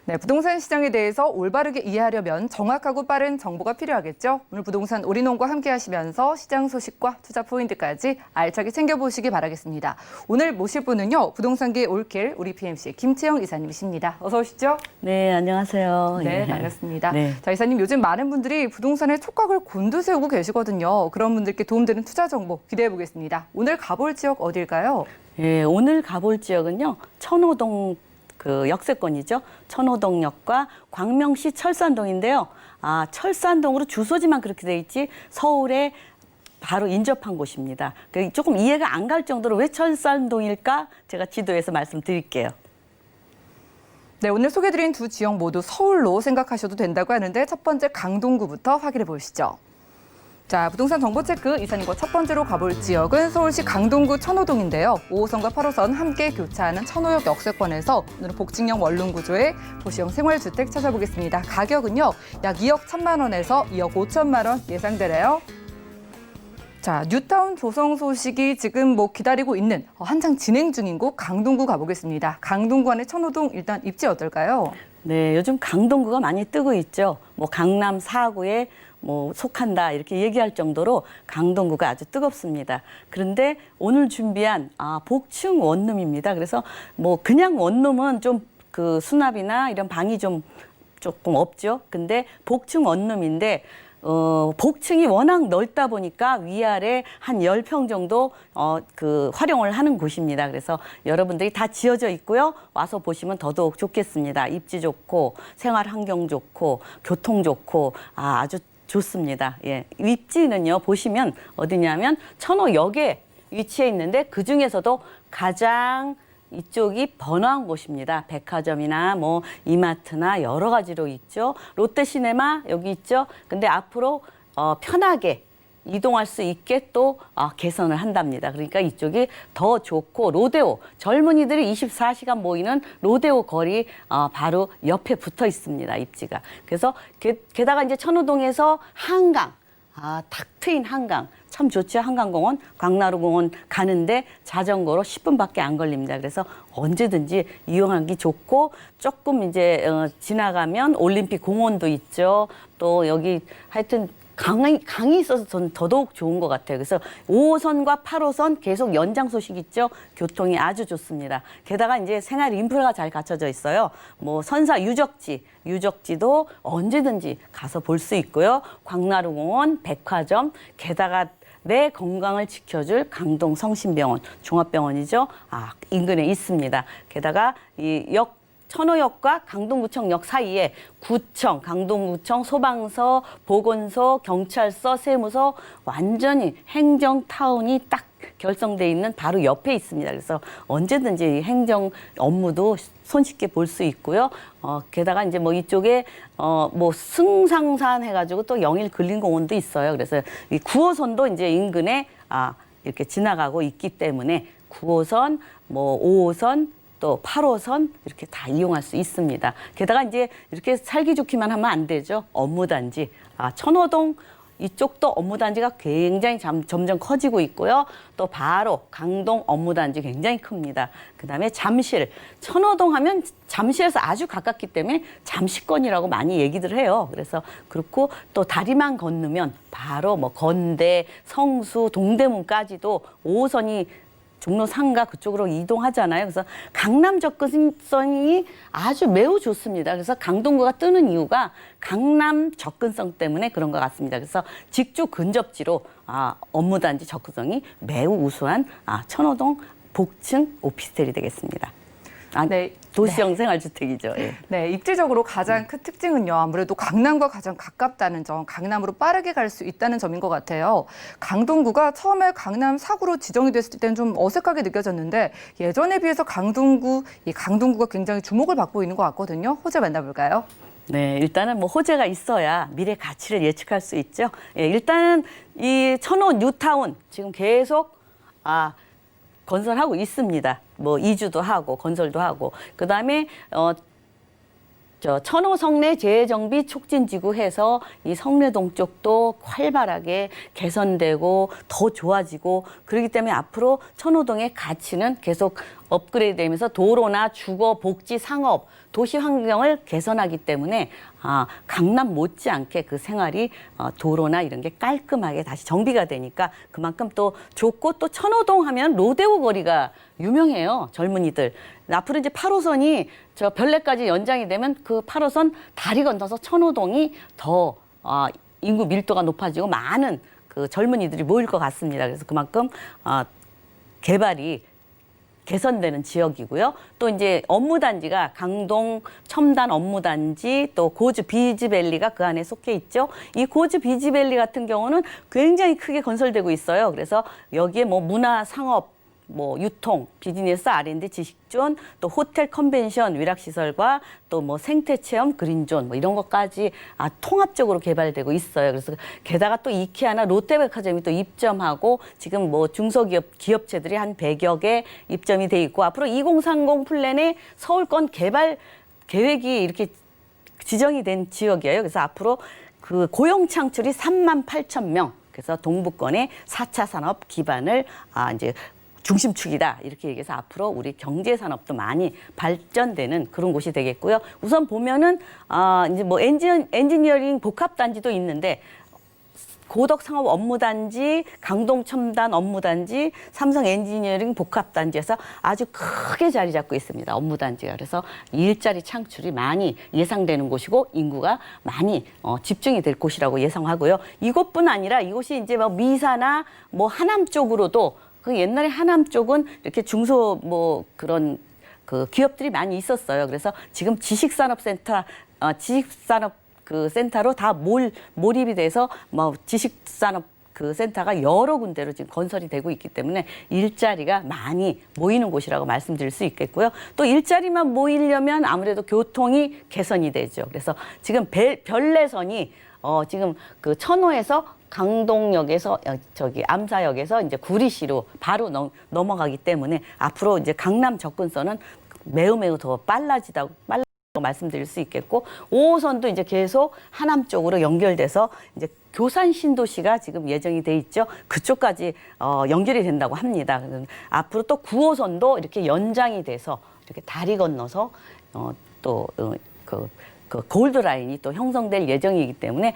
네, 부동산 시장에 대해서 올바르게 이해하려면 정확하고 빠른 정보가 필요하겠죠. 오늘 부동산 올인원과 함께 하시면서 시장 소식과 투자 포인트까지 알차게 챙겨보시기 바라겠습니다. 오늘 모실 분은요. 부동산계의 올킬 우리 PMC의 김채영 이사님이십니다. 어서 오시죠. 네, 안녕하세요. 네, 반갑습니다. 네. 자, 이사님 요즘 많은 분들이 부동산에 촉각을 곤두세우고 계시거든요. 그런 분들께 도움되는 투자 정보 기대해 보겠습니다. 오늘 가볼 지역 어딜까요? 네, 오늘 가볼 지역은요. 천호동 그 역세권이죠. 천호동역과 광명시 철산동인데요. 아, 철산동으로 주소지만 그렇게 돼 있지 서울에 바로 인접한 곳입니다. 조금 이해가 안 갈 정도로 왜 철산동일까? 제가 지도에서 말씀드릴게요. 네, 오늘 소개드린 두 지역 모두 서울로 생각하셔도 된다고 하는데 첫 번째 강동구부터 확인해 보시죠. 자, 부동산 정보 체크 이사님과 첫 번째로 가볼 지역은 서울시 강동구 천호동인데요. 5호선과 8호선 함께 교차하는 천호역 역세권에서 오늘은 복층형 원룸 구조의 도시형 생활주택 찾아보겠습니다. 가격은요, 약 2억 1천만 원에서 2억 5천만 원 예상되네요. 자, 뉴타운 조성 소식이 지금 기다리고 있는 한창 진행 중인 곳 강동구 가보겠습니다. 강동구 안에 천호동 일단 입지 어떨까요? 네, 요즘 강동구가 많이 뜨고 있죠. 강남 4구에 속한다 이렇게 얘기할 정도로 강동구가 아주 뜨겁습니다. 그런데 오늘 준비한 복층 원룸입니다. 그래서 그냥 원룸은 좀 그 수납이나 이런 방이 조금 없죠. 근데 복층 원룸인데 복층이 워낙 넓다 보니까 위아래 한 10평 정도 활용을 하는 곳입니다. 그래서 여러분들이 다 지어져 있고요. 와서 보시면 더더욱 좋겠습니다. 입지 좋고 생활 환경 좋고 교통 좋고 아주 좋습니다. 예. 입지는요, 보시면 어디냐면 천호역에 위치해 있는데 그 중에서도 가장 이쪽이 번화한 곳입니다. 백화점이나 이마트나 여러 가지로 있죠. 롯데시네마 여기 있죠. 근데 앞으로 편하게 이동할 수 있게 또 개선을 한답니다. 그러니까 이쪽이 더 좋고 로데오 젊은이들이 24시간 모이는 로데오 거리 바로 옆에 붙어 있습니다. 입지가. 그래서 게다가 이제 천호동에서 한강 탁 트인 한강 참 좋죠. 한강공원, 광나루공원 가는데 자전거로 10분밖에 안 걸립니다. 그래서 언제든지 이용하기 좋고 조금 이제 지나가면 올림픽 공원도 있죠. 또 여기 하여튼 강이 있어서 전 더더욱 좋은 것 같아요. 그래서 5호선과 8호선 계속 연장 소식 있죠. 교통이 아주 좋습니다. 게다가 이제 생활 인프라가 잘 갖춰져 있어요. 뭐 선사 유적지도 언제든지 가서 볼 수 있고요. 광나루공원, 백화점, 게다가 내 건강을 지켜줄 강동 성심병원, 종합병원이죠. 인근에 있습니다. 게다가 이 천호역과 강동구청역 사이에 구청, 강동구청, 소방서, 보건소, 경찰서, 세무서 완전히 행정타운이 딱 결성돼 있는 바로 옆에 있습니다. 그래서 언제든지 행정 업무도 손쉽게 볼 수 있고요. 게다가 이제 뭐 이쪽에 뭐 승상산 해가지고 또 영일 근린공원도 있어요. 그래서 이 9호선도 이제 인근에 이렇게 지나가고 있기 때문에 9호선, 뭐 5호선, 또 8호선 이렇게 다 이용할 수 있습니다. 게다가 이제 이렇게 살기 좋기만 하면 안 되죠. 업무단지. 천호동 이쪽도 업무단지가 굉장히 점점 커지고 있고요. 또 바로 강동 업무단지 굉장히 큽니다. 그다음에 잠실. 천호동 하면 잠실에서 아주 가깝기 때문에 잠시권이라고 많이 얘기들 해요. 그래서 그렇고 또 다리만 건너면 바로 뭐 건대, 성수, 동대문까지도 5호선이 종로 상가 그쪽으로 이동하잖아요. 그래서 강남 접근성이 아주 매우 좋습니다. 그래서 강동구가 뜨는 이유가 강남 접근성 때문에 그런 것 같습니다. 그래서 직주 근접지로 업무단지 접근성이 매우 우수한 천호동 복층 오피스텔이 되겠습니다. 네. 도시형 생활주택이죠. 예. 네, 입지적으로 가장 큰 특징은요. 아무래도 강남과 가장 가깝다는 점, 강남으로 빠르게 갈 수 있다는 점인 것 같아요. 강동구가 처음에 강남 4구로 지정이 됐을 때는 좀 어색하게 느껴졌는데 예전에 비해서 강동구가 굉장히 주목을 받고 있는 것 같거든요. 호재 만나볼까요? 네, 일단은 뭐 호재가 있어야 미래 가치를 예측할 수 있죠. 예, 일단은 이 천호 뉴타운 지금 계속 건설하고 있습니다. 뭐 이주도 하고 건설도 하고 그다음에 천호 성내 재정비 촉진지구 해서 이 성내동 쪽도 활발하게 개선되고 더 좋아지고 그렇기 때문에 앞으로 천호동의 가치는 계속 업그레이드 되면서 도로나 주거, 복지, 상업, 도시 환경을 개선하기 때문에 강남 못지않게 그 생활이 도로나 이런 게 깔끔하게 다시 정비가 되니까 그만큼 또 좋고 또 천호동 하면 로데오 거리가 유명해요. 젊은이들. 앞으로 이제 8호선이 저 별내까지 연장이 되면 그 8호선 다리 건너서 천호동이 더 인구 밀도가 높아지고 많은 그 젊은이들이 모일 것 같습니다. 그래서 그만큼 개발이 개선되는 지역이고요. 또 이제 업무단지가 강동 첨단 업무단지 또 고즈 비즈밸리가 그 안에 속해 있죠. 이 고즈 비즈밸리 같은 경우는 굉장히 크게 건설되고 있어요. 그래서 여기에 뭐 문화, 상업, 뭐 유통, 비즈니스, R&D, 지식존, 또 호텔, 컨벤션, 위락시설과 또 뭐 생태체험, 그린존 뭐 이런 것까지 통합적으로 개발되고 있어요. 그래서 게다가 또 이케아나 롯데백화점이 또 입점하고 지금 뭐 중소기업 기업체들이 한 100여 개 입점이 돼 있고 앞으로 2030 플랜에 서울권 개발 계획이 이렇게 지정이 된 지역이에요. 그래서 앞으로 그 고용 창출이 38,000명. 그래서 동부권의 4차 산업 기반을 이제 중심축이다 이렇게 얘기해서 앞으로 우리 경제 산업도 많이 발전되는 그런 곳이 되겠고요. 우선 보면은 이제 뭐 엔지니어링 복합단지도 있는데 고덕 상업 업무단지, 강동 첨단 업무단지, 삼성 엔지니어링 복합단지에서 아주 크게 자리 잡고 있습니다. 업무단지가. 그래서 일자리 창출이 많이 예상되는 곳이고 인구가 많이 집중이 될 곳이라고 예상하고요. 이곳뿐 아니라 이곳이 이제 뭐 미사나 뭐 하남 쪽으로도 그 옛날에 하남 쪽은 이렇게 중소 뭐 그런 그 기업들이 많이 있었어요. 그래서 지금 지식산업센터, 지식산업 그 센터로 다 몰입이 돼서 뭐 지식산업 그 센터가 여러 군데로 지금 건설이 되고 있기 때문에 일자리가 많이 모이는 곳이라고 말씀드릴 수 있겠고요. 또 일자리만 모이려면 아무래도 교통이 개선이 되죠. 그래서 지금 별내선이 지금 그 천호에서 강동역에서 암사역에서 이제 구리시로 바로 넘어가기 때문에 앞으로 이제 강남 접근선은 매우 더 빨라지다고 말씀드릴 수 있겠고 5호선도 이제 계속 하남 쪽으로 연결돼서 이제 교산 신도시가 지금 예정이 돼 있죠. 그쪽까지 연결이 된다고 합니다. 앞으로 또 9호선도 이렇게 연장이 돼서 이렇게 다리 건너서 그 골드 라인이 또 형성될 예정이기 때문에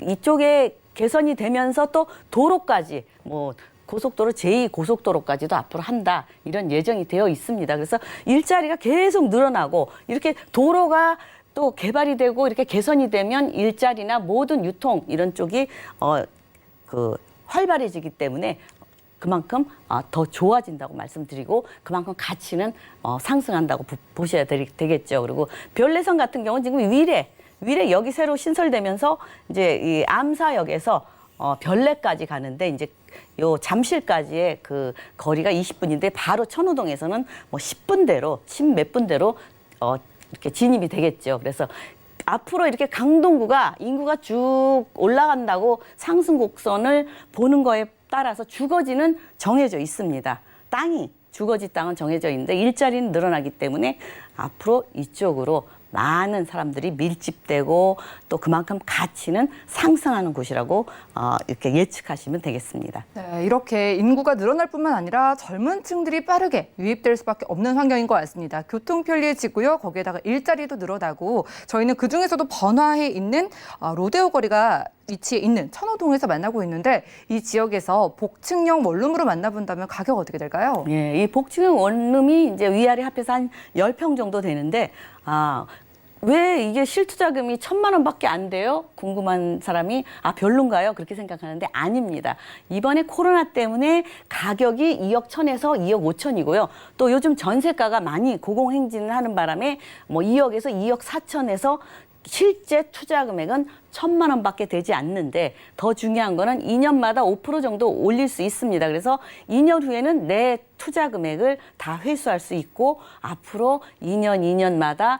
이쪽에 개선이 되면서 또 도로까지 뭐 고속도로 제2고속도로까지도 앞으로 한다 이런 예정이 되어 있습니다. 그래서 일자리가 계속 늘어나고 이렇게 도로가 또 개발이 되고 이렇게 개선이 되면 일자리나 모든 유통 이런 쪽이 활발해지기 때문에 그만큼 더 좋아진다고 말씀드리고 그만큼 가치는 상승한다고 보셔야 되겠죠. 그리고 별내선 같은 경우는 지금 위례 역이 새로 신설되면서 이제 이 암사역에서 별내까지 가는데 이제 요 잠실까지의 그 거리가 20분인데 바로 천호동에서는 뭐 10분대로 10몇 분대로 이렇게 진입이 되겠죠. 그래서 앞으로 이렇게 강동구가 인구가 쭉 올라간다고 상승 곡선을 보는 거에 따라서 주거지는 정해져 있습니다. 주거지 땅은 정해져 있는데 일자리는 늘어나기 때문에 앞으로 이쪽으로 많은 사람들이 밀집되고 또 그만큼 가치는 상승하는 곳이라고 이렇게 예측하시면 되겠습니다. 네, 이렇게 인구가 늘어날 뿐만 아니라 젊은 층들이 빠르게 유입될 수밖에 없는 환경인 것 같습니다. 교통 편리해지고요. 거기에다가 일자리도 늘어나고 저희는 그중에서도 번화해 있는 로데오 거리가 위치해 있는 천호동에서 만나고 있는데 이 지역에서 복층형 원룸으로 만나본다면 가격 어떻게 될까요? 예, 이 복층형 원룸이 이제 위아래 합해서 한 10평 정도 되는데 왜 이게 실투자금이 1,000만 원밖에 안 돼요? 궁금한 사람이 별론가요? 그렇게 생각하는데 아닙니다. 이번에 코로나 때문에 가격이 2억 1,000에서 2억 5천이고요. 또 요즘 전세가가 많이 고공행진을 하는 바람에 뭐 2억에서 2억 4천에서 실제 투자 금액은 1,000만 원밖에 되지 않는데 더 중요한 거는 2년마다 5% 정도 올릴 수 있습니다. 그래서 2년 후에는 내 투자 금액을 다 회수할 수 있고 앞으로 2년마다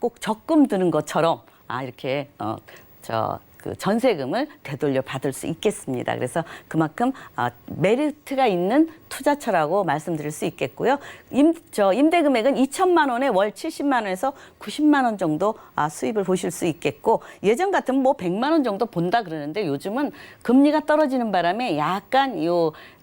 꼭 적금 드는 것처럼 이렇게 그 전세금을 되돌려 받을 수 있겠습니다. 그래서 그만큼 메리트가 있는 투자처라고 말씀드릴 수 있겠고요. 임대 금액은 2천만 원에 월 70만 원에서 90만 원 정도 수입을 보실 수 있겠고 예전 같으면 뭐 100만 원 정도 본다 그러는데 요즘은 금리가 떨어지는 바람에 약간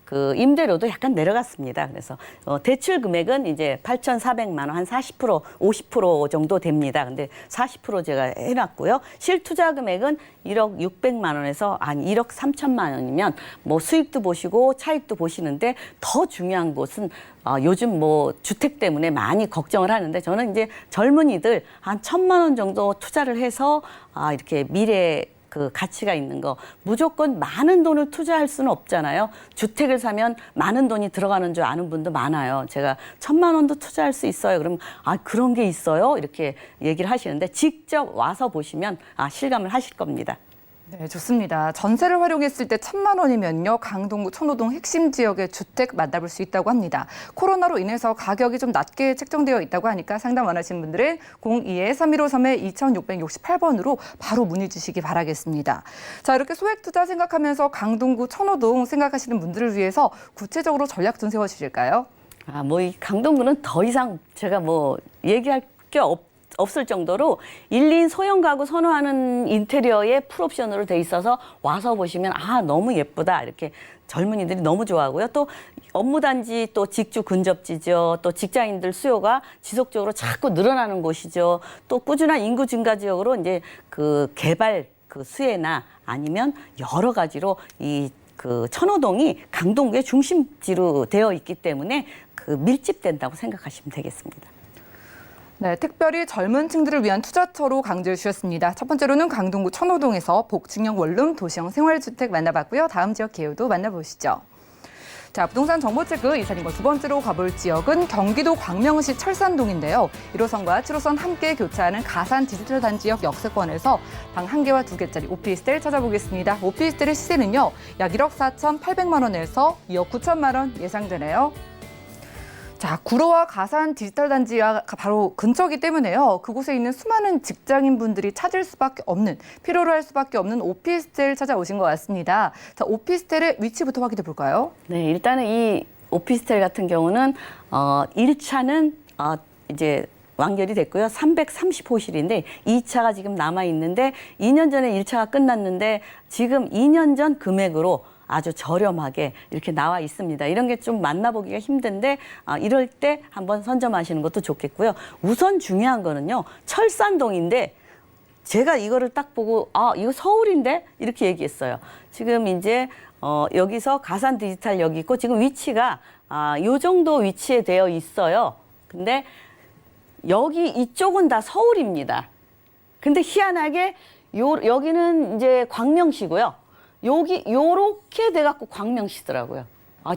그 임대료도 약간 내려갔습니다. 그래서 대출 금액은 이제 8,400만 원, 한 40%, 50% 정도 됩니다. 근데 40% 제가 해놨고요. 실투자 금액은 1억 600만 원에서 한 1억 3천만 원이면 뭐 수익도 보시고 차익도 보시는데 더 중요한 것은 요즘 뭐 주택 때문에 많이 걱정을 하는데 저는 이제 젊은이들 한 1,000만 원 정도 투자를 해서 이렇게 미래 그 가치가 있는 거 무조건 많은 돈을 투자할 수는 없잖아요. 주택을 사면 많은 돈이 들어가는 줄 아는 분도 많아요. 제가 1,000만 원도 투자할 수 있어요. 그러면 그런 게 있어요. 이렇게 얘기를 하시는데 직접 와서 보시면 실감을 하실 겁니다. 네, 좋습니다. 전세를 활용했을 때 1,000만 원이면요. 강동구 천호동 핵심 지역의 주택 만나볼 수 있다고 합니다. 코로나로 인해서 가격이 좀 낮게 책정되어 있다고 하니까 상담 원하시는 분들은 02-3153-2668번으로 바로 문의 주시기 바라겠습니다. 자, 이렇게 소액 투자 생각하면서 강동구 천호동 생각하시는 분들을 위해서 구체적으로 전략 좀 세워주실까요? 뭐 이 강동구는 더 이상 제가 뭐 얘기할 게 없을 정도로 1인 소형 가구 선호하는 인테리어에 풀옵션으로 돼 있어서 와서 보시면 너무 예쁘다 이렇게 젊은이들이 너무 좋아하고요. 또 업무단지 또 직주 근접지죠. 또 직장인들 수요가 지속적으로 자꾸 늘어나는 곳이죠. 또 꾸준한 인구 증가 지역으로 이제 그 개발 그 수혜나 아니면 여러 가지로 그 천호동이 강동구의 중심지로 되어 있기 때문에 그 밀집된다고 생각하시면 되겠습니다. 네, 특별히 젊은 층들을 위한 투자처로 강조해 주셨습니다. 첫 번째로는 강동구 천호동에서 복층형 원룸 도시형 생활주택 만나봤고요. 다음 지역 기후도 만나보시죠. 자, 부동산 정보체크 이사님과 두 번째로 가볼 지역은 경기도 광명시 철산동인데요. 1호선과 7호선 함께 교차하는 가산 디지털 단지역 역세권에서 방 1개와 2개짜리 오피스텔 찾아보겠습니다. 오피스텔의 시세는요. 약 1억 4,800만 원에서 2억 9천만 원 예상되네요. 자, 구로와 가산 디지털 단지가 바로 근처이기 때문에요. 그곳에 있는 수많은 직장인분들이 찾을 수밖에 없는, 필요로 할 수밖에 없는 오피스텔 찾아오신 것 같습니다. 자, 오피스텔의 위치부터 확인해 볼까요? 네, 일단은 이 오피스텔 같은 경우는 1차는 이제 완결이 됐고요. 330호실인데 2차가 지금 남아 있는데 2년 전에 1차가 끝났는데 지금 2년 전 금액으로 아주 저렴하게 이렇게 나와 있습니다. 이런 게 좀 만나보기가 힘든데 이럴 때 한번 선점하시는 것도 좋겠고요. 우선 중요한 거는요. 철산동인데 제가 이거를 딱 보고 이거 서울인데 이렇게 얘기했어요. 지금 이제 여기서 가산 디지털역이 있고 지금 위치가 요 정도 위치에 되어 있어요. 근데 여기 이쪽은 다 서울입니다. 근데 희한하게 여기는 이제 광명시고요. 여기 요렇게 돼갖고 광명시더라고요.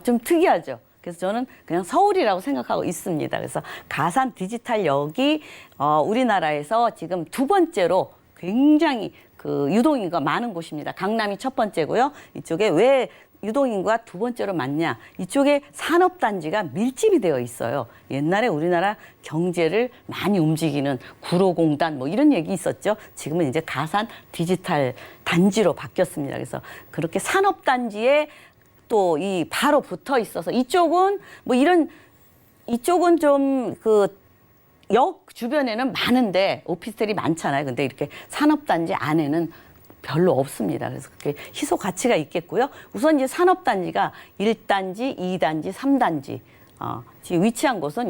좀 특이하죠. 그래서 저는 그냥 서울이라고 생각하고 있습니다. 그래서 가산 디지털역이 우리나라에서 지금 두 번째로 굉장히 그 유동인구가 많은 곳입니다. 강남이 첫 번째고요. 이쪽에 왜 유동인구가 두 번째로 많냐? 이쪽에 산업단지가 밀집이 되어 있어요. 옛날에 우리나라 경제를 많이 움직이는 구로공단 뭐 이런 얘기 있었죠. 지금은 이제 가산 디지털 단지로 바뀌었습니다. 그래서 그렇게 산업단지에 또 이 바로 붙어 있어서 이쪽은 뭐 이쪽은 좀 그 역 주변에는 많은데 오피스텔이 많잖아요. 근데 이렇게 산업단지 안에는 별로 없습니다. 그래서 그렇게 희소 가치가 있겠고요. 우선 이제 산업단지가 1단지, 2단지, 3단지. 지금 위치한 곳은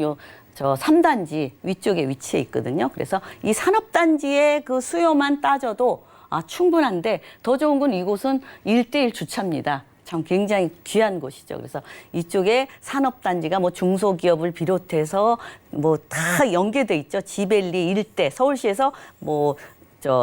저 3단지 위쪽에 위치해 있거든요. 그래서 이 산업단지의 그 수요만 따져도 충분한데 더 좋은 건 이곳은 1:1 주차입니다. 참 굉장히 귀한 곳이죠. 그래서 이쪽에 산업단지가 뭐 중소기업을 비롯해서 뭐 다 연계돼 있죠. 지벨리 일대, 서울시에서 뭐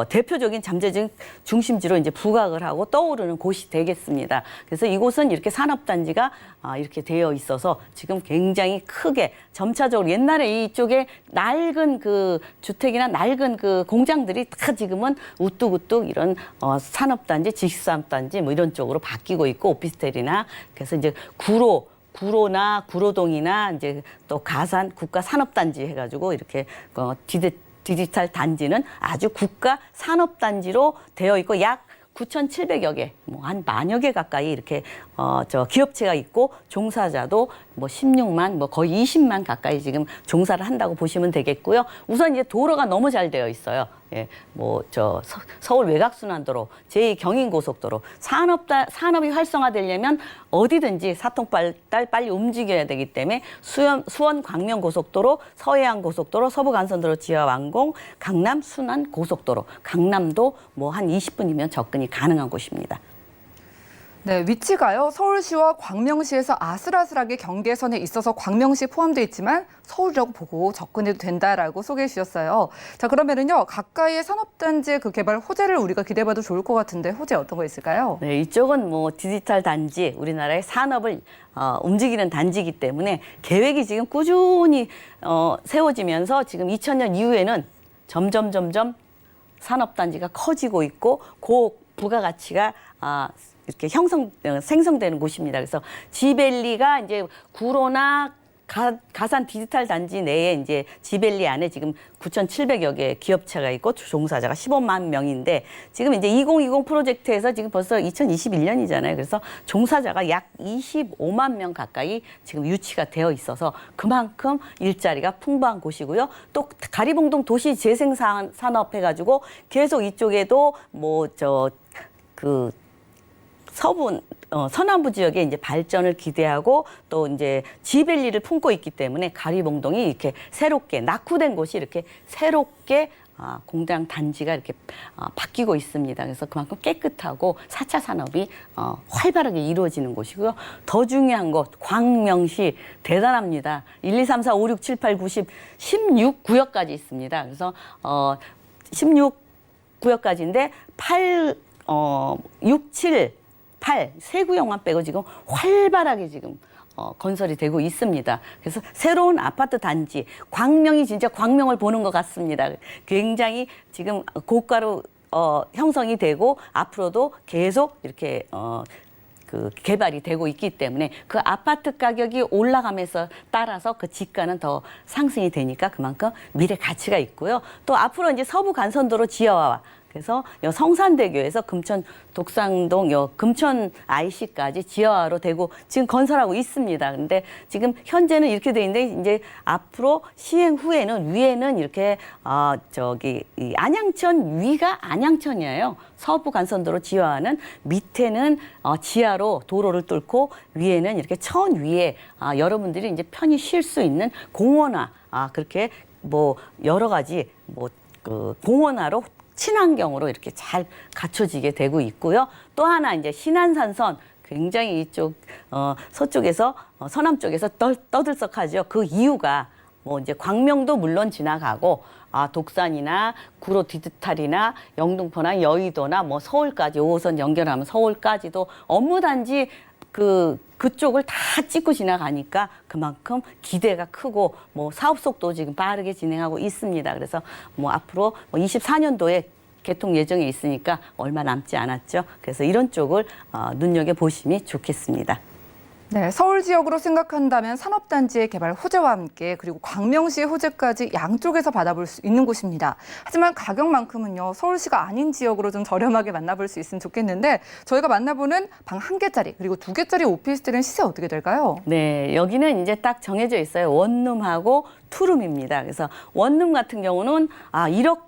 대표적인 잠재적 중심지로 이제 부각을 하고 떠오르는 곳이 되겠습니다. 그래서 이곳은 이렇게 산업단지가 이렇게 되어 있어서 지금 굉장히 크게 점차적으로 옛날에 이쪽에 낡은 그 주택이나 낡은 그 공장들이 다 지금은 우뚝우뚝 이런 산업단지, 지식산업단지 뭐 이런 쪽으로 바뀌고 있고 오피스텔이나 그래서 이제 구로나 구로동이나 이제 또 가산 국가산업단지 해가지고 이렇게 디지털 단지는 아주 국가 산업단지로 되어 있고 약 9,700여 개, 뭐 한 만여 개 가까이 이렇게 기업체가 있고 종사자도 뭐 16만, 뭐 거의 20만 가까이 지금 종사를 한다고 보시면 되겠고요. 우선 이제 도로가 너무 잘 되어 있어요. 예, 뭐 서울 외곽순환도로, 제2경인고속도로, 산업이 활성화되려면 어디든지 사통팔달 빨리 움직여야 되기 때문에 수원 광명고속도로, 서해안고속도로, 서부간선도로 지하완공, 강남 순환고속도로, 강남도 뭐 한 20분이면 접근이 가능한 곳입니다. 네, 위치가요. 서울시와 광명시에서 아슬아슬하게 경계선에 있어서 광명시 포함되어 있지만 서울이라고 보고 접근해도 된다라고 소개해 주셨어요. 자, 그러면은요. 가까이의 산업단지의 그 개발 호재를 우리가 기대해봐도 좋을 것 같은데 호재 어떤 거 있을까요? 네, 이쪽은 뭐 디지털 단지, 우리나라의 산업을 움직이는 단지이기 때문에 계획이 지금 꾸준히 세워지면서 지금 2000년 이후에는 점점 산업단지가 커지고 있고 부가가치가 이렇게 생성되는 곳입니다. 그래서 지벨리가 이제 구로나 가산 디지털 단지 내에 이제 지벨리 안에 지금 9,700여 개 기업체가 있고 종사자가 15만 명인데 지금 이제 2020 프로젝트에서 지금 벌써 2021년이잖아요. 그래서 종사자가 약 25만 명 가까이 지금 유치가 되어 있어서 그만큼 일자리가 풍부한 곳이고요. 또 가리봉동 도시 재생산업 해가지고 계속 이쪽에도 서남부 지역의 이제 발전을 기대하고 또 이제 지벨리를 품고 있기 때문에 가리봉동이 이렇게 새롭게 낙후된 곳이 이렇게 새롭게 공장 단지가 이렇게 바뀌고 있습니다. 그래서 그만큼 깨끗하고 4차 산업이 활발하게 이루어지는 곳이고요. 더 중요한 것, 광명시 대단합니다. 1, 2, 3, 4, 5, 6, 7, 8, 9, 10, 16구역까지 있습니다. 그래서 16구역까지인데 6, 7, 8, 세 구역만 빼고 지금 활발하게 지금 건설이 되고 있습니다. 그래서 새로운 아파트 단지, 광명이 진짜 광명을 보는 것 같습니다. 굉장히 지금 고가로 형성이 되고 앞으로도 계속 이렇게 그 개발이 되고 있기 때문에 그 아파트 가격이 올라가면서 따라서 그 지가는 더 상승이 되니까 그만큼 미래 가치가 있고요. 또 앞으로 이제 서부 간선도로 지하화 그래서 요 성산대교에서 금천 독상동 요 금천 IC까지 지하화로 되고 지금 건설하고 있습니다. 근데 지금 현재는 이렇게 돼 있는데 이제 앞으로 시행 후에는 위에는 이렇게 이 안양천 위가 안양천이에요. 서부 간선도로 지하화는 밑에는 지하로 도로를 뚫고 위에는 이렇게 천 위에 여러분들이 이제 편히 쉴 수 있는 공원화 그렇게 뭐 여러 가지 뭐 그 공원화로 친환경으로 이렇게 잘 갖춰지게 되고 있고요. 또 하나 이제 신안산선 굉장히 이쪽 서쪽에서 서남 쪽에서 떠들썩하죠. 그 이유가 뭐 이제 광명도 물론 지나가고 독산이나 구로 디지털이나 영등포나 여의도나 뭐 서울까지 5호선 연결하면 서울까지도 업무단지 그쪽을 다 찍고 지나가니까 그만큼 기대가 크고 뭐 사업 속도 지금 빠르게 진행하고 있습니다. 그래서 뭐 앞으로 24년도에 개통 예정에 있으니까 얼마 남지 않았죠. 그래서 이런 쪽을 눈여겨 보심이 좋겠습니다. 네, 서울 지역으로 생각한다면 산업단지의 개발 호재와 함께 그리고 광명시의 호재까지 양쪽에서 받아볼 수 있는 곳입니다. 하지만 가격만큼은요, 서울시가 아닌 지역으로 좀 저렴하게 만나볼 수 있으면 좋겠는데 저희가 만나보는 방 1개짜리 그리고 2개짜리 오피스텔은 시세 어떻게 될까요? 네, 여기는 이제 딱 정해져 있어요. 원룸하고 투룸입니다. 그래서 원룸 같은 경우는 1억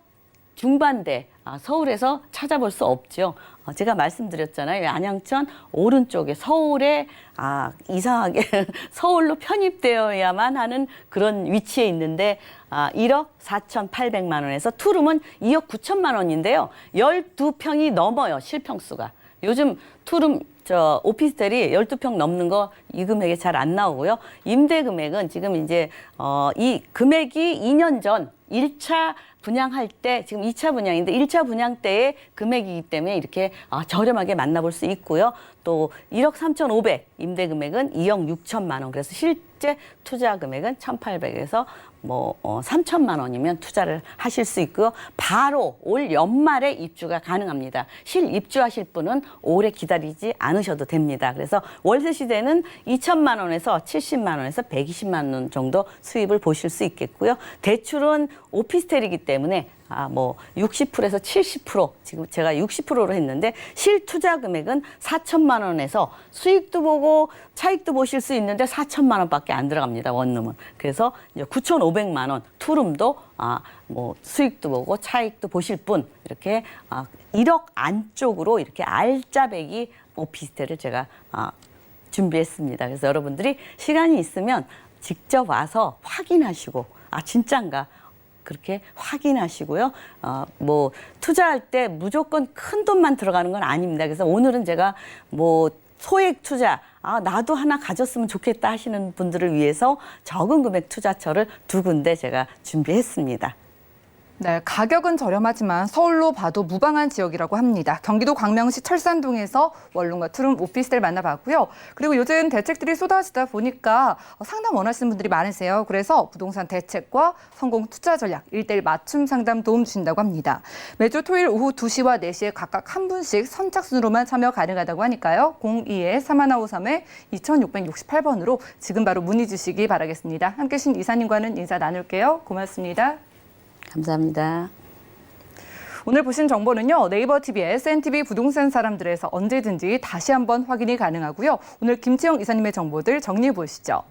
중반대 서울에서 찾아볼 수 없죠. 제가 말씀드렸잖아요. 안양천 오른쪽에 서울에 이상하게 서울로 편입되어야만 하는 그런 위치에 있는데 1억 4,800만 원에서 투룸은 2억 9천만 원인데요. 12평이 넘어요. 실평수가. 요즘 투룸 오피스텔이 12평 넘는 거 이 금액에 잘 안 나오고요. 임대 금액은 지금 이제 이 금액이 2년 전 1차 분양할 때 지금 2차 분양인데 1차 분양 때의 금액이기 때문에 이렇게 저렴하게 만나볼 수 있고요. 또 1억 3,500 임대 금액은 2억 6천만 원. 그래서 실제 투자 금액은 1,800에서 3천만 원이면 투자를 하실 수 있고요. 바로 올 연말에 입주가 가능합니다. 실입주하실 분은 오래 기다리지 않으셔도 됩니다. 그래서 월세 시대는 2천만 원에서 70만 원에서 120만 원 정도 수입을 보실 수 있겠고요. 대출은 오피스텔이기 때문에 60%에서 70% 지금 제가 60%로 했는데 실투자 금액은 4천만 원에서 수익도 보고 차익도 보실 수 있는데 4천만 원밖에 안 들어갑니다. 원룸은. 그래서 이제 9,500만 원 투룸도 수익도 보고 차익도 보실 분 이렇게 1억 안쪽으로 이렇게 알짜배기 오피스텔을 제가 준비했습니다. 그래서 여러분들이 시간이 있으면 직접 와서 확인하시고 진짠가 그렇게 확인하시고요. 투자할 때 무조건 큰 돈만 들어가는 건 아닙니다. 그래서 오늘은 제가 소액 투자, 나도 하나 가졌으면 좋겠다 하시는 분들을 위해서 적은 금액 투자처를 2군데 제가 준비했습니다. 네, 가격은 저렴하지만 서울로 봐도 무방한 지역이라고 합니다. 경기도 광명시 철산동에서 원룸과 투룸 오피스텔 만나봤고요. 그리고 요즘 대책들이 쏟아지다 보니까 상담 원하시는 분들이 많으세요. 그래서 부동산 대책과 성공 투자 전략 1:1 맞춤 상담 도움 주신다고 합니다. 매주 토요일 오후 2시와 4시에 각각 한 분씩 선착순으로만 참여 가능하다고 하니까요. 02-3153-2668번으로 지금 바로 문의 주시기 바라겠습니다. 함께 하신 이사님과는 인사 나눌게요. 고맙습니다. 감사합니다. 오늘 보신 정보는요. 네이버 TV, SNTV 부동산 사람들에서 언제든지 다시 한번 확인이 가능하고요. 오늘 김치영 이사님의 정보들 정리해 보시죠.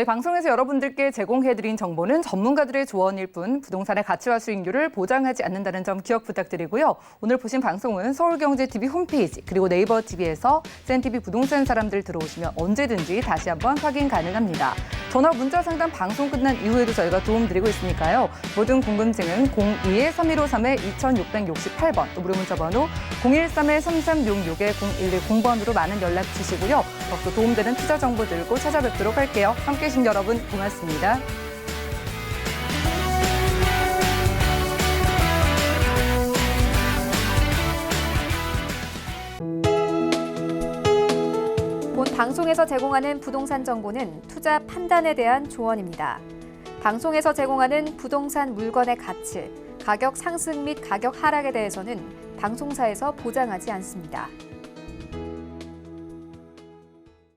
저희 방송에서 여러분들께 제공해드린 정보는 전문가들의 조언일 뿐 부동산의 가치와 수익률을 보장하지 않는다는 점 기억 부탁드리고요. 오늘 보신 방송은 서울경제TV 홈페이지 그리고 네이버 TV에서 센TV 부동산 사람들 들어오시면 언제든지 다시 한번 확인 가능합니다. 전화 문자 상담 방송 끝난 이후에도 저희가 도움드리고 있으니까요. 모든 궁금증은 02-3153-2668번 또 무료 문자 번호 013-3366-0110번으로 많은 연락 주시고요. 더욱더 도움되는 투자 정보 들고 찾아뵙도록 할게요. 함께해 주신 여러분 고맙습니다. 본 방송에서 제공하는 부동산 정보는 투자 판단에 대한 조언입니다. 방송에서 제공하는 부동산 물건의 가치, 가격 상승 및 가격 하락에 대해서는 방송사에서 보장하지 않습니다.